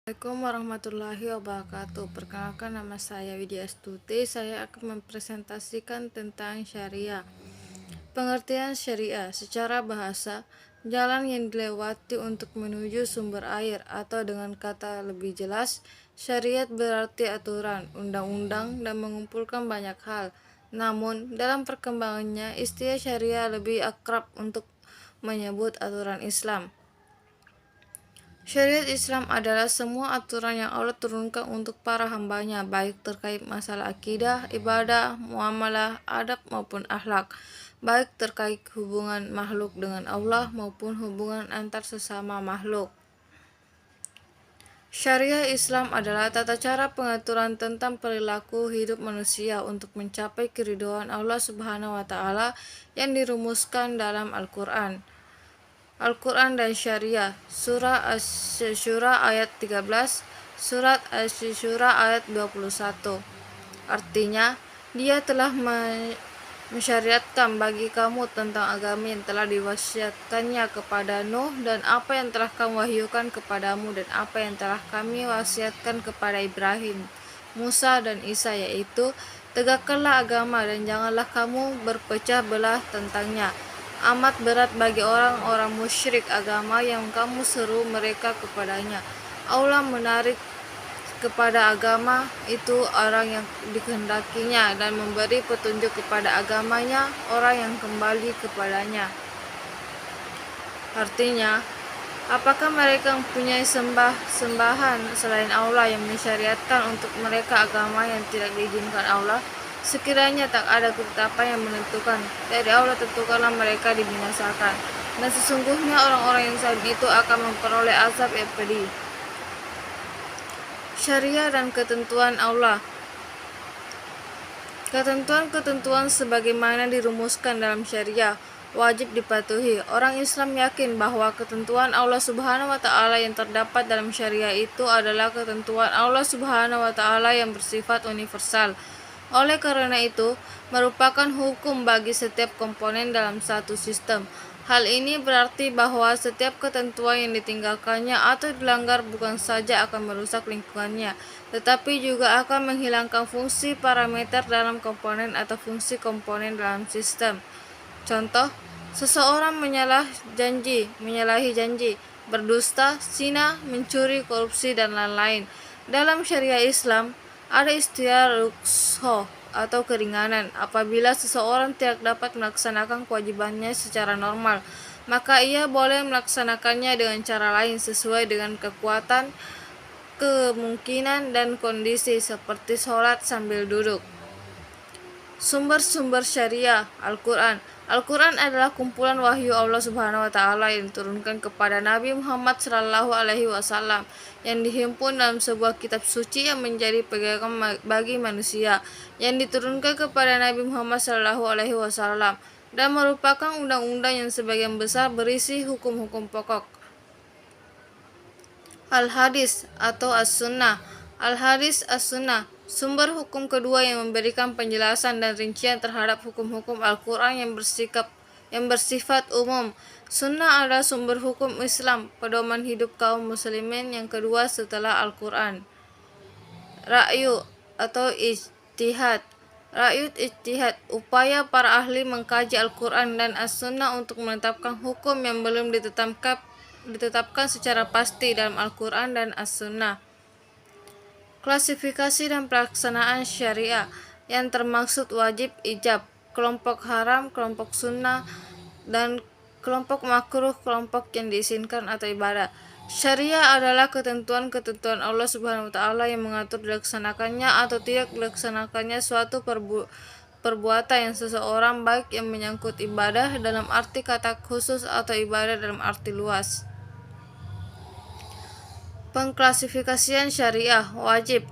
Assalamualaikum warahmatullahi wabarakatuh. Perkenalkan, nama saya Widya Astuti. Saya akan mempresentasikan tentang syariah. Pengertian syariah secara bahasa, jalan yang dilewati untuk menuju sumber air, atau dengan kata lebih jelas, syariat berarti aturan, undang-undang, dan mengumpulkan banyak hal. Namun, dalam perkembangannya, istilah syariah lebih akrab untuk menyebut aturan Islam. Syariat Islam adalah semua aturan yang Allah turunkan untuk para hambanya, baik terkait masalah akidah, ibadah, muamalah, adab maupun akhlak, baik terkait hubungan makhluk dengan Allah maupun hubungan antar sesama makhluk. Syariah Islam adalah tata cara pengaturan tentang perilaku hidup manusia untuk mencapai keridhaan Allah Subhanahu wa Ta'ala yang dirumuskan dalam Al-Quran. Al-Quran dan Syariah, Surah Asy-Syura ayat 13, Surat Asy-Syura ayat 21. Artinya, Dia telah mensyariatkan bagi kamu tentang agama yang telah diwasiatkannya kepada Nuh, dan apa yang telah kami wahyukan kepadamu, dan apa yang telah kami wasiatkan kepada Ibrahim, Musa, dan Isa, yaitu, tegakkanlah agama dan janganlah kamu berpecah belah tentangnya. Amat berat bagi orang-orang musyrik agama yang kamu seru mereka kepadanya. Allah menarik kepada agama itu orang yang dikehendakinya dan memberi petunjuk kepada agamanya orang yang kembali kepadanya. Artinya, apakah mereka mempunyai sembahan selain Allah yang mensyariatkan untuk mereka agama yang tidak diizinkan Allah? Sekiranya tak ada ketetapan yang menentukan dari Allah, tentukanlah mereka dibinasakan, dan sesungguhnya orang-orang yang zalim itu akan memperoleh azab yang pedih. Syariah dan ketentuan Allah. Ketentuan-ketentuan sebagaimana dirumuskan dalam syariah wajib dipatuhi. Orang Islam yakin bahwa ketentuan Allah Subhanahu wa Ta'ala yang terdapat dalam syariah itu adalah ketentuan Allah Subhanahu wa Ta'ala yang bersifat universal. Oleh karena itu, merupakan hukum bagi setiap komponen dalam satu sistem. Hal ini berarti bahwa setiap ketentuan yang ditinggalkannya atau dilanggar bukan saja akan merusak lingkungannya, tetapi juga akan menghilangkan fungsi parameter dalam komponen atau fungsi komponen dalam sistem. Contoh, seseorang menyalahi janji, berdusta, zina, mencuri, korupsi, dan lain-lain. Dalam syariah Islam, ada istilah rukhsah atau keringanan. Apabila seseorang tidak dapat melaksanakan kewajibannya secara normal, maka ia boleh melaksanakannya dengan cara lain sesuai dengan kekuatan, kemungkinan, dan kondisi, seperti sholat sambil duduk. Sumber-sumber syariah. Al-Quran. Al-Quran adalah kumpulan wahyu Allah Subhanahu wa Ta'ala yang diturunkan kepada Nabi Muhammad SAW, yang dihimpun dalam sebuah kitab suci yang menjadi pegangan bagi manusia, yang diturunkan kepada Nabi Muhammad SAW, dan merupakan undang-undang yang sebagian besar berisi hukum-hukum pokok. Al-Hadis atau As-Sunnah. Al-Hadis As-Sunnah, sumber hukum kedua yang memberikan penjelasan dan rincian terhadap hukum-hukum Al-Quran yang bersifat umum. Sunnah adalah sumber hukum Islam, pedoman hidup kaum muslimin yang kedua setelah Al-Quran. Ra'yu atau ijtihad. Ra'yu ijtihad, upaya para ahli mengkaji Al-Quran dan As-Sunnah untuk menetapkan hukum yang belum ditetapkan secara pasti dalam Al-Quran dan As-Sunnah. Klasifikasi dan pelaksanaan syariah yang termaksud wajib, ijab, kelompok haram, kelompok sunnah, dan kelompok makruh, kelompok yang diizinkan atau ibadah. Syariah adalah ketentuan-ketentuan Allah Subhanahu wa Ta'ala yang mengatur dilaksanakannya atau tidak dilaksanakannya suatu perbuatan yang seseorang, baik yang menyangkut ibadah dalam arti kata khusus atau ibadah dalam arti luas. Pengklasifikasian syariah. Wajib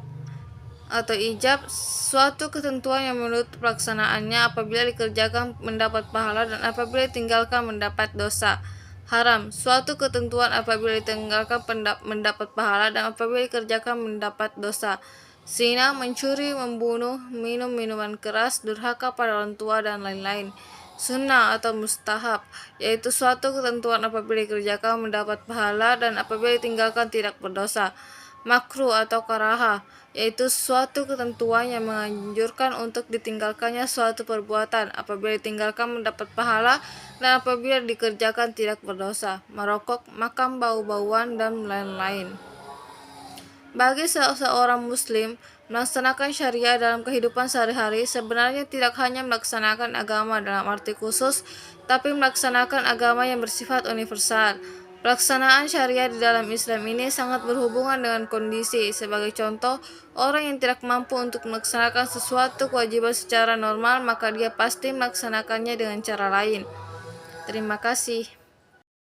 atau ijab, suatu ketentuan yang menurut pelaksanaannya apabila dikerjakan mendapat pahala dan apabila ditinggalkan mendapat dosa. Haram, suatu ketentuan apabila ditinggalkan mendapat pahala dan apabila dikerjakan mendapat dosa. Zina, mencuri, membunuh, minum minuman keras, durhaka pada orang tua, dan lain-lain. Sunnah atau mustahab, yaitu suatu ketentuan apabila dikerjakan mendapat pahala dan apabila ditinggalkan tidak berdosa. makruh atau karaha, yaitu suatu ketentuan yang menganjurkan untuk ditinggalkannya suatu perbuatan apabila ditinggalkan mendapat pahala dan apabila dikerjakan tidak berdosa, merokok, makan bau-bauan, dan lain-lain. Bagi seorang muslim, melaksanakan syariah dalam kehidupan sehari-hari sebenarnya tidak hanya melaksanakan agama dalam arti khusus, tapi melaksanakan agama yang bersifat universal. Pelaksanaan syariah di dalam Islam ini sangat berhubungan dengan kondisi. Sebagai contoh, orang yang tidak mampu untuk melaksanakan sesuatu kewajiban secara normal, maka dia pasti melaksanakannya dengan cara lain. Terima kasih.